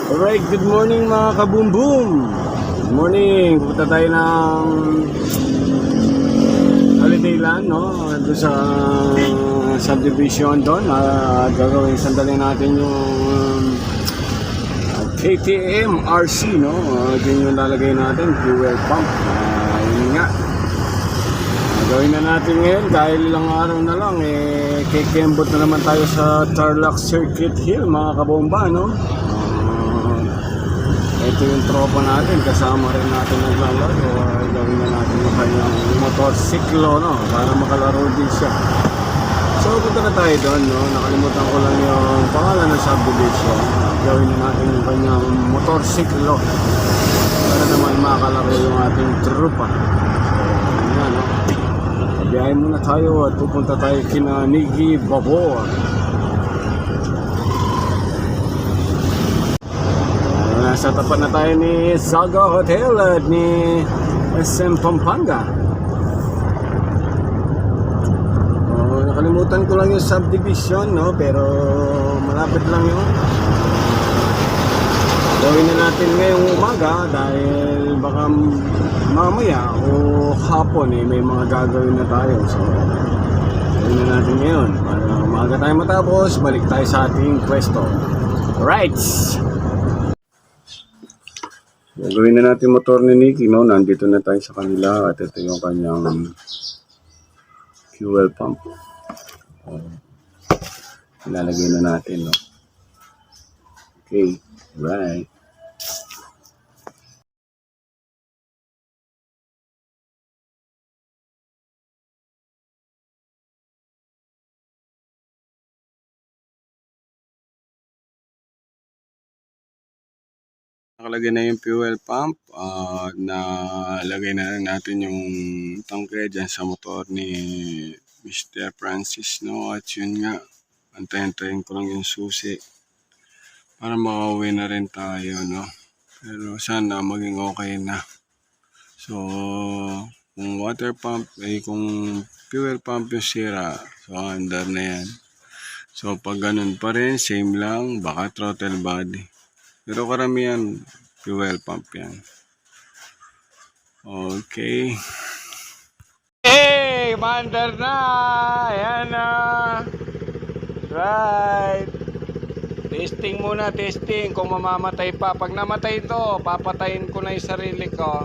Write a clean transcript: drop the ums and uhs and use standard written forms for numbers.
Alright, good morning mga kaboom-boom. Good morning. Pupunta tayo ng holiday land, no? Doon sa subdivision doon. Gagawin sandali natin yung KTM RC, no? Yun yung lalagay natin, fuel pump. Yun nga. Gawin na natin ngayon dahil ilang araw na lang kikembot na naman tayo sa Tarlac Circuit Hill mga kabomba, no? Ito yung tropa natin, kasama rin natin naglalaro. Gawin na natin yung kanyang motorsiklo, no? Para makalaro din siya. So punta na tayo doon, no? Nakalimutan ko lang yung pangalan ng subdivision. Gawin na natin yung kanyang motorsiklo para naman makalaro yung ating trupa. So yan, no? Biyahin muna tayo at pupunta tayo kina Niggy Babor. Nasa tapat na tayo ni Saga Hotel at ni SM Pampanga. Nakalimutan ko lang yung subdivision, no? Pero malapit lang yun. Gawin na natin ngayong umaga dahil baka mamaya o hapon may mga gagawin na tayo. So gawin na natin ngayon para umaga tayo matapos, balik tayo sa ating pwesto. Alright, gawin na natin motor ni Nicky, no? Nandito na tayo sa kanila at ito yung kanyang fuel pump. Ilalagay na natin, no? Okay, right. Nakalagay na yung fuel pump. Nalagay na rin natin yung tangke dyan sa motor ni Mr. Francis, no? At yun nga, antayin-tayin ko lang yung susi para makauwi na rin tayo, no? Pero sana maging okay na. So kung water pump kung fuel pump yung sira, so under na yan. So pag ganun pa rin, same lang, baka throttle body. Pero karamihan, fuel pump yan. Okay. Hey! Mandar na! Ayan na! Right! Testing muna, testing. Kung mamamatay pa. Pag namatay ito, papatayin ko na yung sarili ko.